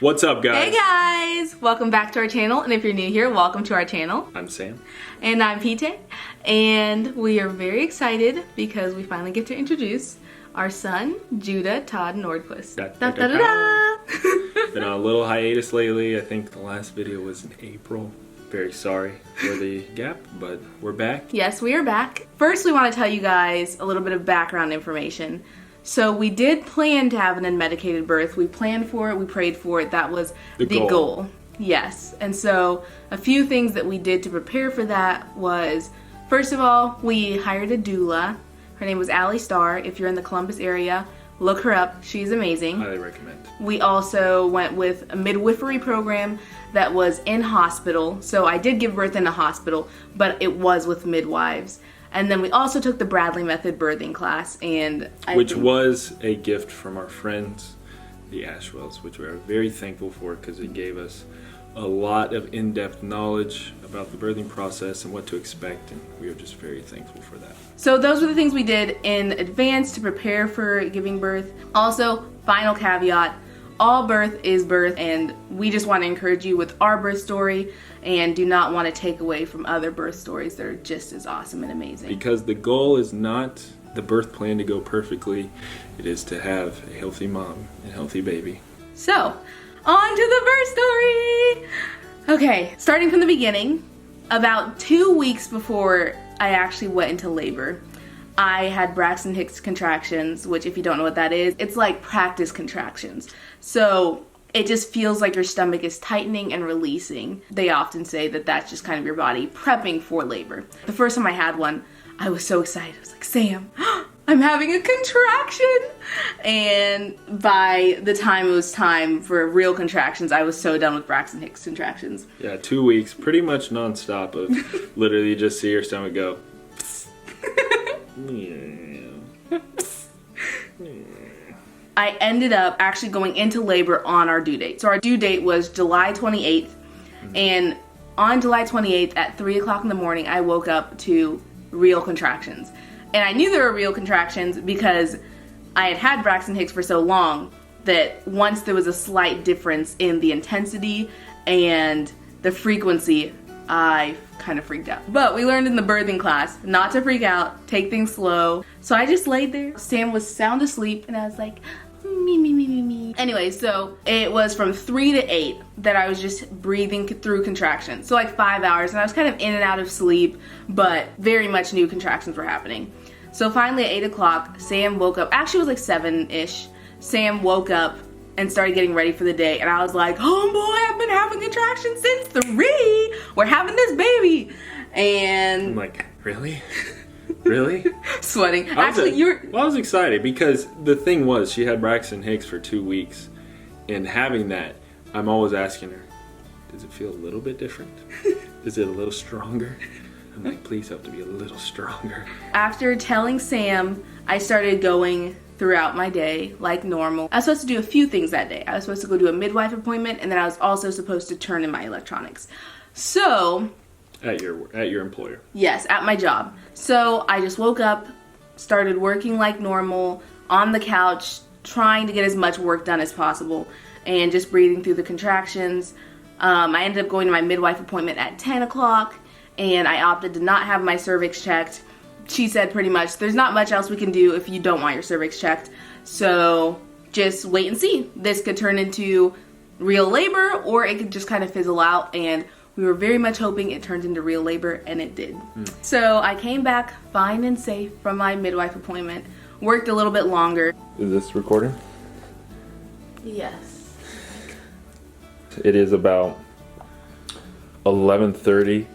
What's up, guys? Hey guys! Welcome back to our channel, and if you're new here, welcome to our channel. I'm Sam. And I'm P-Tay. And we are very excited because we finally get to introduce our son, Judah Todd Nordquist. Been on a little hiatus lately. I think the last video was in April. Very sorry for the gap, but we're back. Yes, we are back. First, we want to tell you guys a little bit of background information. So we did plan to have an unmedicated birth. We planned for it, we prayed for it. That was the goal. Yes. And so a few things that we did to prepare for that was, first of all, we hired a doula. Her name was Allie Starr. If you're in the Columbus area, look her up. She's amazing. Highly recommend. We also went with a midwifery program that was in hospital. So I did give birth in a hospital, but it was with midwives. And then we also took the Bradley Method birthing class, and which was a gift from our friends, the Ashwells, which we are very thankful for because it gave us a lot of in-depth knowledge about the birthing process and what to expect, and we are just very thankful for that. So those were the things we did in advance to prepare for giving birth. Also, final caveat, all birth is birth, and we just want to encourage you with our birth story and do not want to take away from other birth stories that are just as awesome and amazing. Because the goal is not the birth plan to go perfectly, it is to have a healthy mom and a healthy baby. So, on to the birth story! Okay, starting from the beginning, about 2 weeks before I actually went into labor, I had Braxton Hicks contractions, which if you don't know what that is, it's like practice contractions. So it just feels like your stomach is tightening and releasing. They often say that that's just kind of your body prepping for labor. The first time I had one, I was so excited. I was like, Sam, I'm having a contraction! And by the time it was time for real contractions, I was so done with Braxton Hicks contractions. Yeah, 2 weeks, pretty much nonstop of literally just see your stomach go. I ended up actually going into labor on our due date. So our due date was July 28th, and on July 28th at 3 o'clock in the morning, I woke up to real contractions. And I knew there were real contractions because I had had Braxton Hicks for so long that once there was a slight difference in the intensity and the frequency, I kind of freaked out. But we learned in the birthing class not to freak out, take things slow. So I just laid there. Sam was sound asleep and I was like, me, me, me, me, me. Anyway, so it was from 3 to 8 that I was just breathing through contractions. So like 5 hours, and I was kind of in and out of sleep, but very much new contractions were happening. So finally at 8 o'clock, Sam woke up. Actually it was like 7-ish. Sam woke up and started getting ready for the day, and I was like, oh boy, I've been having contractions since 3. We're having this baby. And I'm like, really? Really? Sweating. I was excited because the thing was, she had Braxton Hicks for 2 weeks, and having that, I'm always asking her, does it feel a little bit different? Is it a little stronger? I'm like, please help to be a little stronger. After telling Sam, I started going throughout my day like normal. I was supposed to do a few things that day. I was supposed to go do a midwife appointment, and then I was also supposed to turn in my electronics. So At your employer. Yes, at my job. So I just woke up, started working like normal, on the couch, trying to get as much work done as possible, and just breathing through the contractions. I ended up going to my midwife appointment at 10 o'clock, and I opted to not have my cervix checked. She said pretty much, there's not much else we can do if you don't want your cervix checked. So just wait and see. This could turn into real labor, or it could just kind of fizzle out, and we were very much hoping it turned into real labor, and it did. So I came back fine and safe from my midwife appointment, worked a little bit longer. Is this recording? Yes. It is about 11:30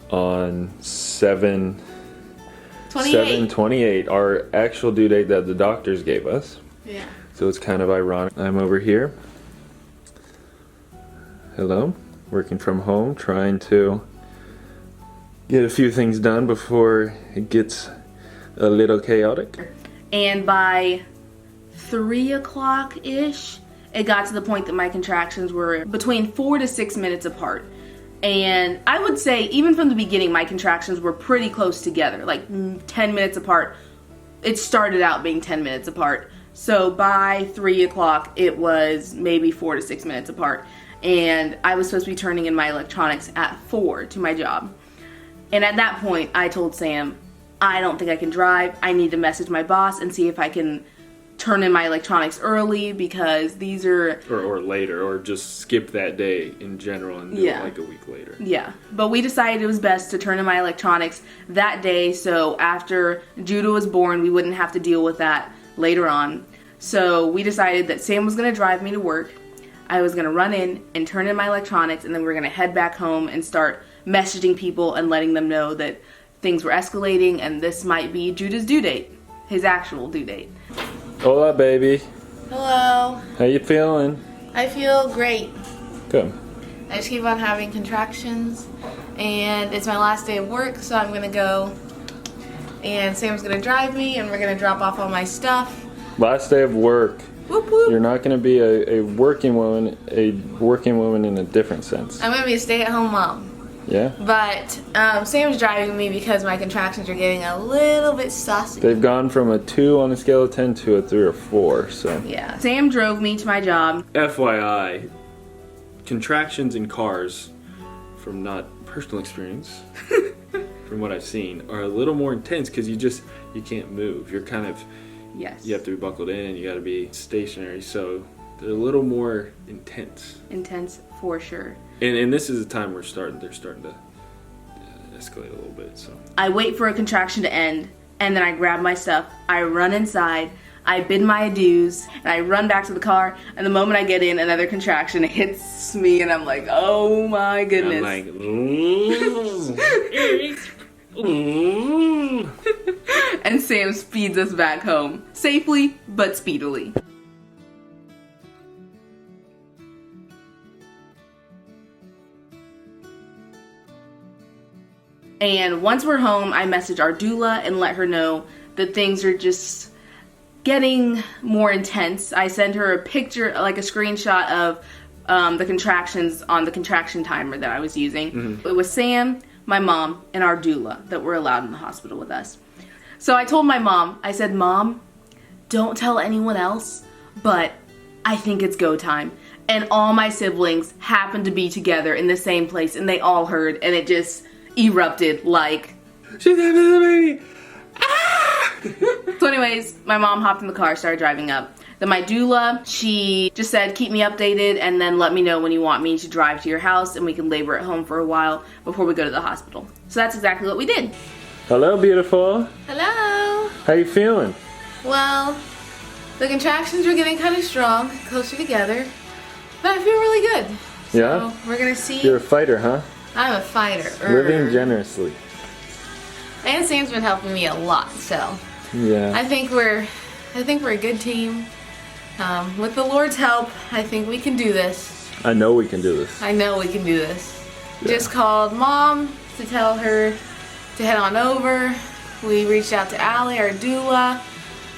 on 7/28, our actual due date that the doctors gave us. Yeah. So it's kind of ironic. I'm over here. Hello. Working from home, trying to get a few things done before it gets a little chaotic. And by 3 o'clock-ish, it got to the point that my contractions were between 4 to 6 minutes apart. And I would say, even from the beginning, my contractions were pretty close together, like 10 minutes apart. It started out being 10 minutes apart. So by 3 o'clock, it was maybe 4 to 6 minutes apart. And I was supposed to be turning in my electronics at 4 to my job. And at that point, I told Sam, I don't think I can drive. I need to message my boss and see if I can turn in my electronics early because these are... Or later, or just skip that day in general and do it like a week later. Yeah, but we decided it was best to turn in my electronics that day so after Judah was born, we wouldn't have to deal with that later on. So we decided that Sam was going to drive me to work. I was going to run in and turn in my electronics, and then we were going to head back home and start messaging people and letting them know that things were escalating and this might be Judah's due date, his actual due date. Hola, baby. Hello. How you feeling? I feel great. Good. I just keep on having contractions, and it's my last day of work, so I'm gonna go, and Sam's gonna drive me, and we're gonna drop off all my stuff. Last day of work. Whoop whoop. You're not going to be a working woman in a different sense. I'm gonna be a stay-at-home mom. Yeah? But Sam's driving me because my contractions are getting a little bit saucy. They've gone from a 2 on a scale of 10 to a 3 or 4, so. Yeah. Sam drove me to my job. FYI, contractions in cars, from not personal experience, from what I've seen, are a little more intense because you can't move. You're kind of, Yes. you have to be buckled in, you got to be stationary, so they're a little more intense. Intense for sure. And this is the time they're starting to escalate a little bit, so. I wait for a contraction to end, and then I grab my stuff, I run inside, I bid my adieus, and I run back to the car, and the moment I get in, another contraction hits me, and I'm like, oh my goodness. I'm like, And Sam speeds us back home. Safely, but speedily. And once we're home, I message our doula and let her know that things are just getting more intense. I send her a picture, like a screenshot of the contractions on the contraction timer that I was using. Mm-hmm. It was Sam, my mom, and our doula that were allowed in the hospital with us. So I told my mom, I said, Mom, don't tell anyone else, but I think it's go time. And all my siblings happened to be together in the same place, and they all heard, and it just erupted like, she's having a baby! Ah! So anyways, my mom hopped in the car, started driving up. Then my doula, she just said, keep me updated and then let me know when you want me to drive to your house and we can labor at home for a while before we go to the hospital. So that's exactly what we did. Hello, beautiful. Hello. How you feeling? Well, the contractions are getting kind of strong, closer together, but I feel really good. Yeah? So we're gonna see. You're a fighter, huh? I'm a fighter. Living generously. And Sam's been helping me a lot, so Yeah. I think we're a good team. With the Lord's help, I think we can do this. I know we can do this. I know we can do this. Yeah. Just called Mom to tell her to head on over. We reached out to Allie, our doula.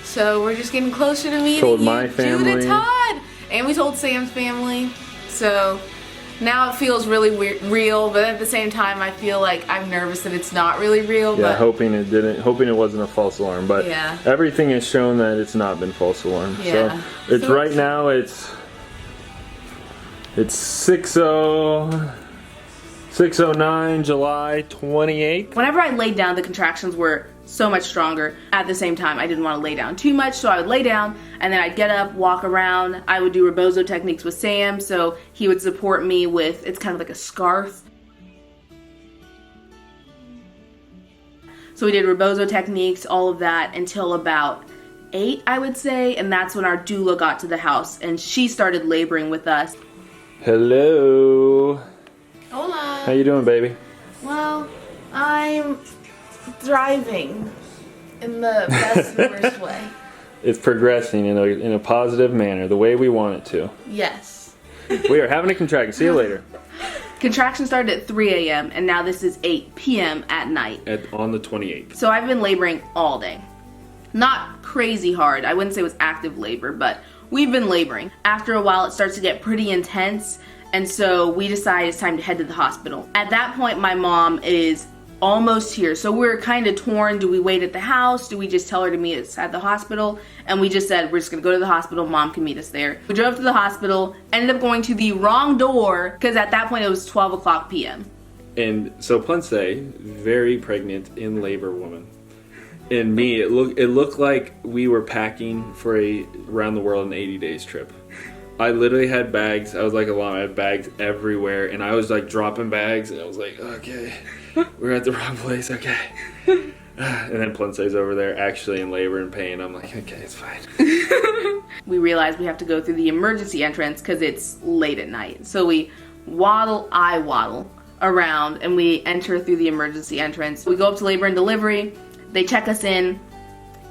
So we're just getting closer to meeting Told you, my family. Judah Todd. And we told Sam's family. So now it feels really real, but at the same time I feel like I'm nervous that it's not really real. Yeah, but hoping it wasn't a false alarm, but Yeah. everything has shown that it's not been false alarm. Yeah. So it's So right now it's 6:09, July 28th. Whenever I laid down, the contractions were so much stronger. At the same time, I didn't want to lay down too much, so I would lay down and then I'd get up, walk around. I would do rebozo techniques with Sam, so he would support me with, it's kind of like a scarf. So we did rebozo techniques, all of that, until about 8, I would say, and that's when our doula got to the house and she started laboring with us. Hello. Hola. How you doing, baby? Well, I'm thriving in the best and worst way. It's progressing in a positive manner, the way we want it to. Yes. We are having a contraction. See you later. Contraction started at 3 a.m. and now this is 8 p.m. at night. On the 28th. So I've been laboring all day. Not crazy hard. I wouldn't say it was active labor, but we've been laboring. After a while, it starts to get pretty intense, and so we decide it's time to head to the hospital. At that point, my mom is almost here. So we're kind of torn. Do we wait at the house? Do we just tell her to meet us at the hospital? And we just said, we're just going to go to the hospital. Mom can meet us there. We drove to the hospital, ended up going to the wrong door because at that point it was 12 o'clock p.m. And so Ponce, very pregnant, in labor woman. And me, it looked like we were packing for a around the world in 80 days trip. I literally had bags. I was like I had bags everywhere, and I was like dropping bags, and I was like, okay, we're at the wrong place, okay. And then Ponce's over there actually in labor and pain. I'm like, okay, it's fine. We realized we have to go through the emergency entrance because it's late at night. So I waddle around, and we enter through the emergency entrance. We go up to labor and delivery. They check us in,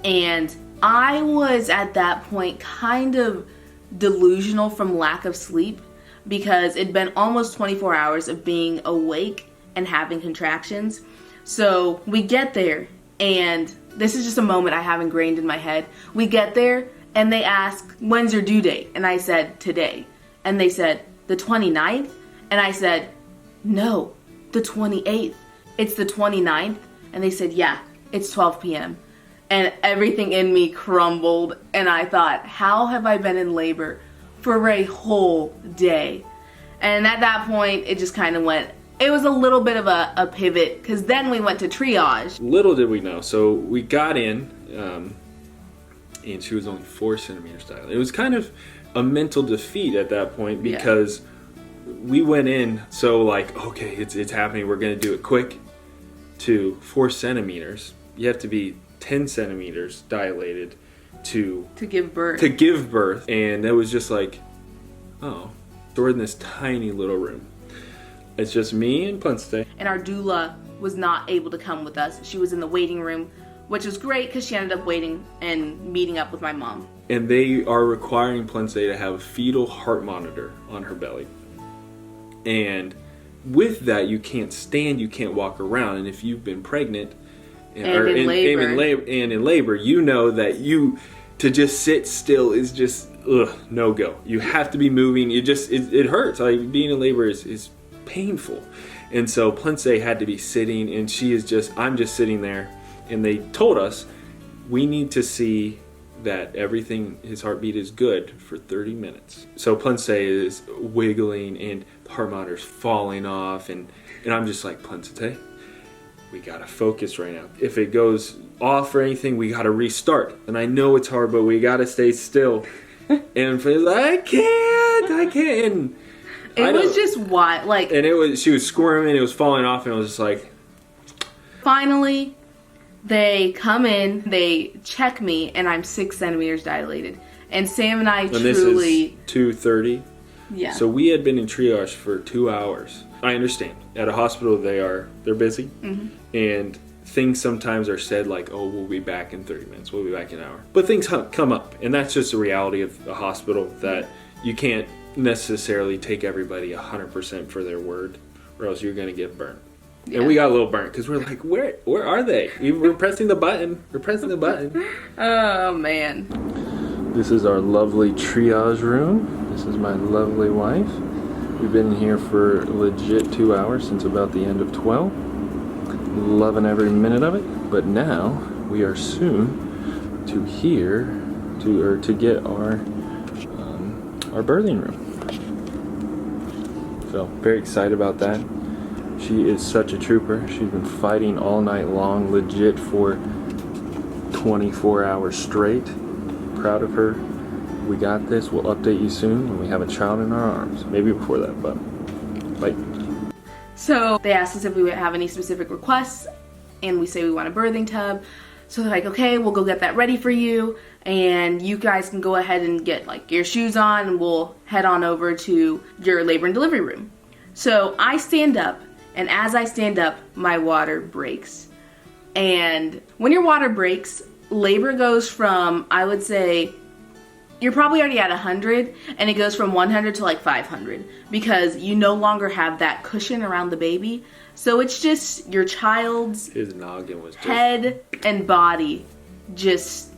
and I was at that point kind of delusional from lack of sleep because it'd been almost 24 hours of being awake and having contractions. So we get there, and this is just a moment I have ingrained in my head. We get there, and they ask, when's your due date? And I said, today. And they said, the 29th? And I said, no, the 28th. It's the 29th? And they said, yeah. It's 12 p.m. And everything in me crumbled. And I thought, how have I been in labor for a whole day? And at that point, it just kind of went, it was a little bit of a pivot. Because then we went to triage. Little did we know. So we got in, and she was only 4 centimeters dilated. It was kind of a mental defeat at that point because we went in so like, okay, it's happening. We're going to do it quick. To 4 centimeters. You have to be 10 centimeters dilated to give birth. And it was just like, oh, we're in this tiny little room. It's just me and Ponce. And our doula was not able to come with us. She was in the waiting room, which was great because she ended up waiting and meeting up with my mom. And they are requiring Ponce to have a fetal heart monitor on her belly. And with that, you can't stand, you can't walk around. And if you've been pregnant and in labor, you know that to just sit still is just no go. You have to be moving. It hurts. Like being in labor is painful. And so Ponce had to be sitting, and I'm just sitting there. And they told us we need to see that his heartbeat is good for 30 minutes. So Ponce is wiggling and the heart monitor's falling off, and I'm just like, Ponce, we gotta focus right now. If it goes off or anything, we gotta restart. And I know it's hard, but we gotta stay still. And Ponce's like, I can't. And it was just what, like. And she was squirming, it was falling off, and I was just like. Finally, they come in, they check me, and I'm 6 centimeters dilated. And Sam and I truly. This is 2:30. Yeah. So we had been in triage for 2 hours. I understand. At a hospital, they're busy. Mm-hmm. And things sometimes are said like, oh, we'll be back in 30 minutes. We'll be back in an hour. But things come up. And that's just the reality of a hospital, that you can't necessarily take everybody 100% for their word, or else you're going to get burnt. Yeah. And we got a little burnt because we're like, where are they? We're pressing the button. Oh, man. This is our lovely triage room. This is my lovely wife. We've been here for legit 2 hours since about the end of 12. Loving every minute of it. But now we are soon to get our birthing room. So very excited about that. She is such a trooper. She's been fighting all night long, legit for 24 hours straight. Proud of her. We got this. We'll update you soon when we have a child in our arms. Maybe before that, but bye. So they asked us if we would have any specific requests, and we say we want a birthing tub. So they're like, okay, we'll go get that ready for you, and you guys can go ahead and get like your shoes on, and we'll head on over to your labor and delivery room. So I stand up, and as I stand up, my water breaks. And when your water breaks, labor goes from, I would say, you're probably already at 100, and it goes from 100 to like 500 because you no longer have that cushion around the baby. So it's just your child's his noggin was head and body just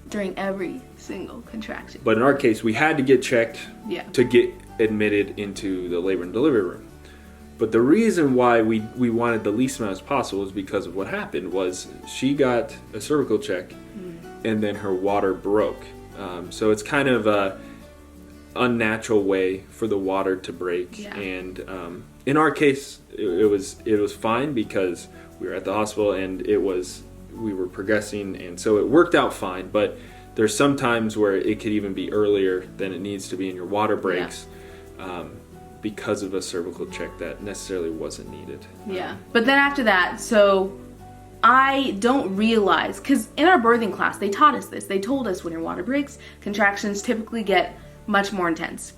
during every single contraction. But in our case, we had to get checked Yeah. to get admitted into the labor and delivery room. But the reason why we wanted the least amount as possible is because of what happened was she got a cervical check and then her water broke. So it's kind of a unnatural way for the water to break. Yeah. And in our case, it was fine because we were at the hospital and we were progressing, and so it worked out fine. But there's some times where it could even be earlier than it needs to be, and your water breaks because of a cervical check that necessarily wasn't needed. Yeah. But then after that, so I don't realize, because in our birthing class, they taught us this. They told us when your water breaks, contractions typically get much more intense.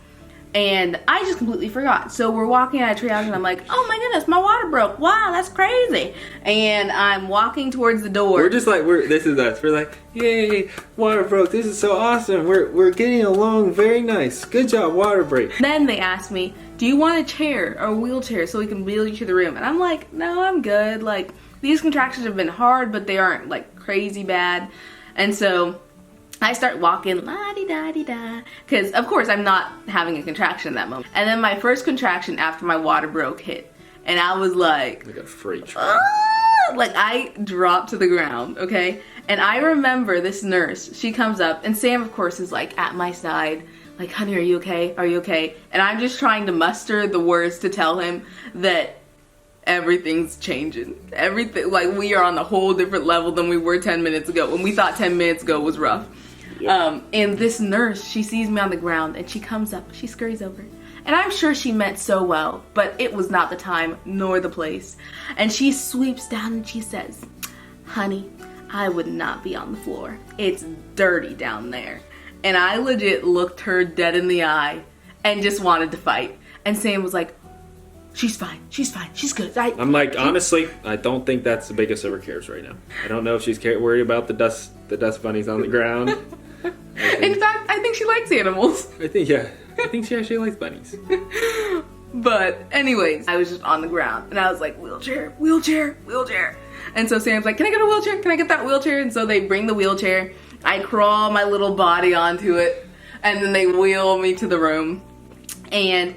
And I just completely forgot. So we're walking out of triage and I'm like, oh my goodness, my water broke. Wow, that's crazy. And I'm walking towards the door. We're just like, this is us. We're like, yay, water broke. This is so awesome. We're getting along very nice. Good job, water break. Then they asked me, do you want a chair or a wheelchair so we can wheel you to the room? And I'm like, no, I'm good. Like, these contractions have been hard, but they aren't like crazy bad. And so I start walking, la-di-da-di-da, because of course I'm not having a contraction in that moment. And then my first contraction after my water broke hit, and I was like a freight train. Like I dropped to the ground, okay? And I remember this nurse, she comes up, and Sam of course is like at my side, like, honey, are you okay? Are you okay? And I'm just trying to muster the words to tell him that everything's changing. Everything, like, we are on a whole different level than we were 10 minutes ago when we thought 10 minutes ago was rough. Yep. And this nurse, she sees me on the ground and she comes up, she scurries over. And I'm sure she meant so well, but it was not the time nor the place. And she sweeps down and she says, honey, I would not be on the floor. It's dirty down there. And I legit looked her dead in the eye and just wanted to fight. And Sam was like, she's fine, she's good. I'm like, honestly, I don't think that's the biggest of her cares right now. I don't know if she's worried about the dust bunnies on the ground. In fact, I think she likes animals. I think she actually likes bunnies. But anyways, I was just on the ground and I was like, wheelchair, wheelchair, wheelchair. And so Sam's like, can I get a wheelchair? Can I get that wheelchair? And so they bring the wheelchair. I crawl my little body onto it and then they wheel me to the room. And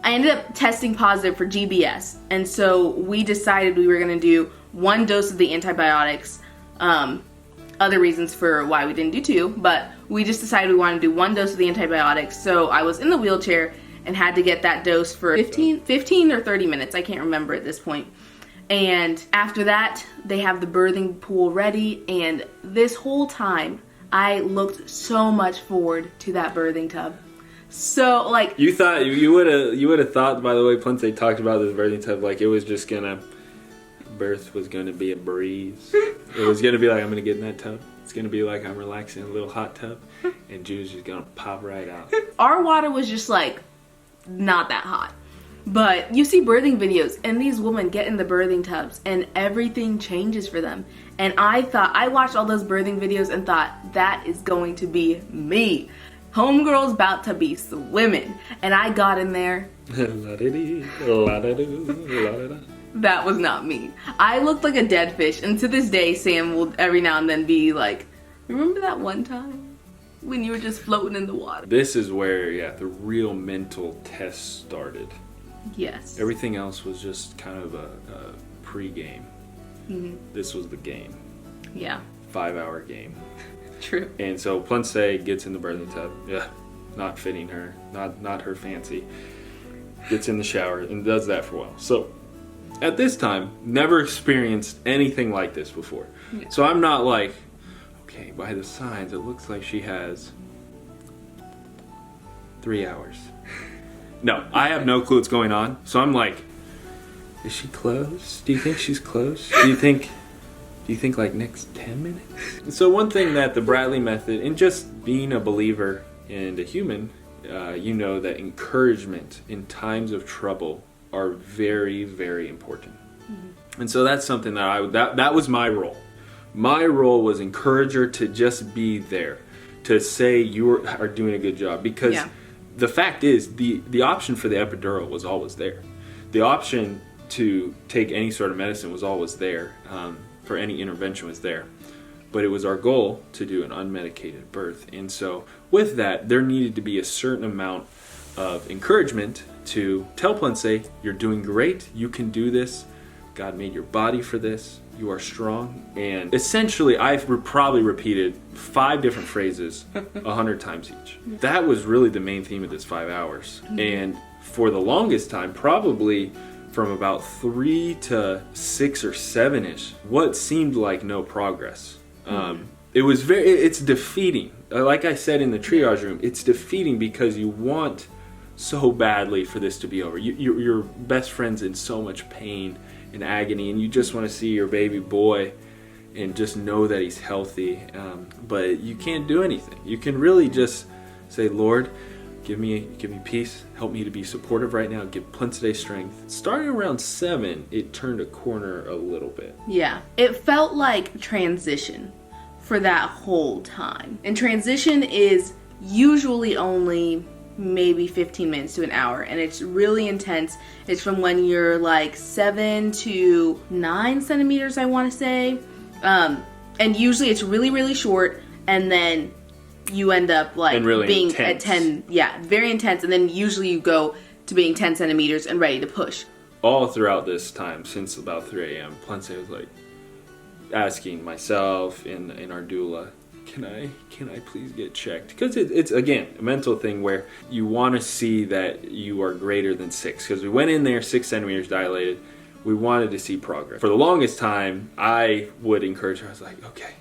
I ended up testing positive for GBS. And so we decided we were going to do 1 dose of the antibiotics. Other reasons for why we didn't do 2, but we just decided we wanted to do 1 dose of the antibiotics. So I was in the wheelchair and had to get that dose for 15 or 30 minutes. I can't remember at this point. And after that, they have the birthing pool ready. And this whole time, I looked so much forward to that birthing tub. So, like, you thought you would have thought, by the way, P-Tay talked about this birthing tub, like it was just birth was gonna be a breeze. It was gonna be like, I'm gonna get in that tub. It's gonna be like I'm relaxing in a little hot tub, and June's just gonna pop right out. Our water was just like not that hot, but you see birthing videos, and these women get in the birthing tubs, and everything changes for them. And I watched all those birthing videos and thought, that is going to be me. Homegirl's about to be swimming. And I got in there. That was not me. I looked like a dead fish. And to this day, Sam will every now and then be like, remember that one time when you were just floating in the water? This is where, the real mental test started. Yes. Everything else was just kind of a pre-game. Mm-hmm. This was the game. Yeah. 5-hour game. True. And so P-Tay gets in the birthing tub. Yeah, not fitting her, not her fancy. Gets in the shower and does that for a while. So at this time, never experienced anything like this before. Yeah. So I'm not like, okay, by the signs, it looks like she has 3 hours. No, I have no clue what's going on. So I'm like, is she close? Do you think she's close? Do you think like next 10 minutes? So one thing that the Bradley method, and just being a believer and a human, you know that encouragement in times of trouble are very, very important. Mm-hmm. And so that's something that was my role. My role was encourage her to just be there, to say you are doing a good job. Because the fact is, the option for the epidural was always there. The option to take any sort of medicine was always there. For any intervention was there. But it was our goal to do an unmedicated birth. And so with that, there needed to be a certain amount of encouragement to tell Plince, you're doing great, you can do this, God made your body for this, you are strong. And essentially, I've probably repeated 5 different phrases 100 times each. That was really the main theme of this 5 hours. And for the longest time, probably from about 3 to 6 or 7-ish, what seemed like no progress. It's defeating. Like I said in the triage room, it's defeating because you want so badly for this to be over. Your best friend's in so much pain and agony, and you just want to see your baby boy and just know that he's healthy. But you can't do anything. You can really just say, Lord, give me peace. Help me to be supportive right now. Give Plince strength. Starting around 7, it turned a corner a little bit. Yeah. It felt like transition for that whole time. And transition is usually only maybe 15 minutes to an hour, and it's really intense. It's from when you're like 7 to 9 centimeters, I want to say. And usually it's really, really short, and then you end up like really being intense. at 10, yeah, very intense, and then usually you go to being 10 centimeters and ready to push. All throughout this time, since about 3 a.m., Plince was like asking myself and our doula, can I please get checked? Because it's again a mental thing where you want to see that you are greater than 6. Because we went in there 6 centimeters dilated, we wanted to see progress. For the longest time, I would encourage her. I was like, okay,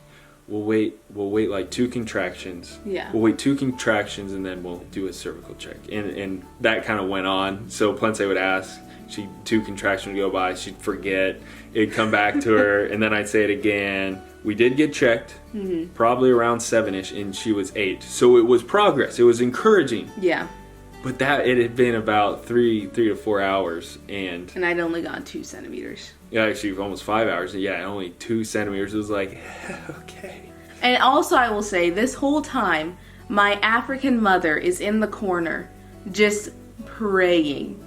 we'll wait like 2 contractions. Yeah. We'll wait 2 contractions and then we'll do a cervical check. And that kind of went on. So Plince would ask. 2 contractions would go by. She'd forget. It'd come back to her, and then I'd say it again. We did get checked, probably around 7-ish, and she was 8. So it was progress. It was encouraging. Yeah. But it had been about 3 to 4 hours, and I'd only gone 2 centimeters. Yeah, actually almost 5 hours. Yeah, only 2 centimeters. It was like, okay. And also, I will say, this whole time, my African mother is in the corner, just praying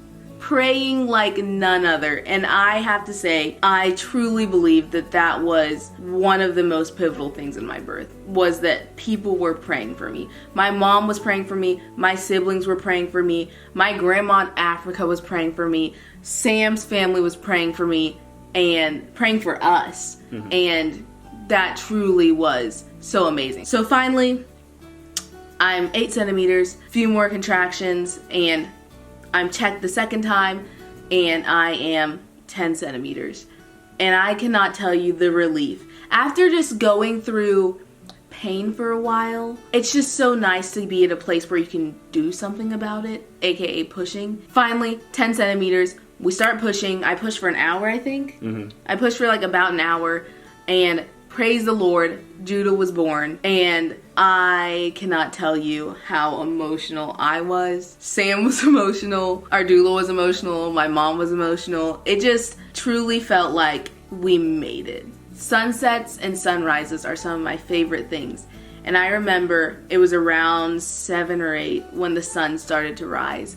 like none other. And I have to say, I truly believe that was one of the most pivotal things in my birth, was that people were praying for me. My mom was praying for me. My siblings were praying for me. My grandma in Africa was praying for me. Sam's family was praying for me and praying for us. And that truly was so amazing. So finally, I'm 8 centimeters, few more contractions, and I'm checked the second time, and I am 10 centimeters. And I cannot tell you the relief. After just going through pain for a while, it's just so nice to be at a place where you can do something about it, aka pushing. Finally, 10 centimeters, we start pushing. I pushed for an hour, I think. I pushed for like about an hour, and praise the Lord, Judah was born. And I cannot tell you how emotional I was. Sam was emotional. Our doula was emotional. My mom was emotional. It just truly felt like we made it. Sunsets and sunrises are some of my favorite things. And I remember it was around 7 or 8 when the sun started to rise.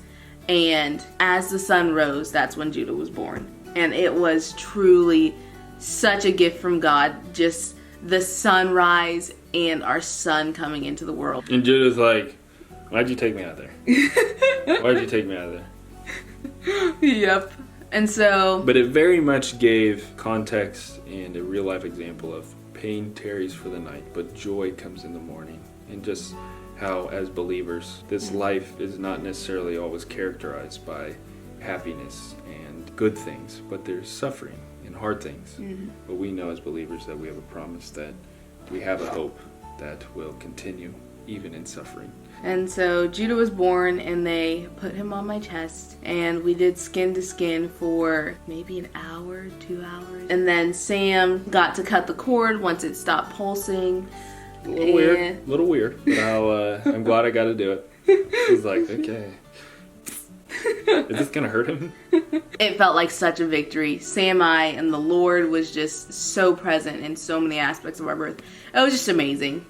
And as the sun rose, that's when Judah was born. And it was truly such a gift from God, just the sunrise and our son coming into the world. And Judah's like, why'd you take me out there? Why'd you take me out of there? Yep. And so... But it very much gave context and a real life example of pain tarries for the night, but joy comes in the morning. And just how, as believers, this life is not necessarily always characterized by happiness and good things, but there's suffering and hard things. But we know as believers that we have a promise that we have a hope that will continue even in suffering. And so Judah was born, and they put him on my chest, and we did skin to skin for maybe an hour, 2 hours. And then Sam got to cut the cord once it stopped pulsing. A little weird, but I'm glad I got to do it. I was like, okay. Is this gonna hurt him? It felt like such a victory. Sam, I, and the Lord was just so present in so many aspects of our birth. It was just amazing.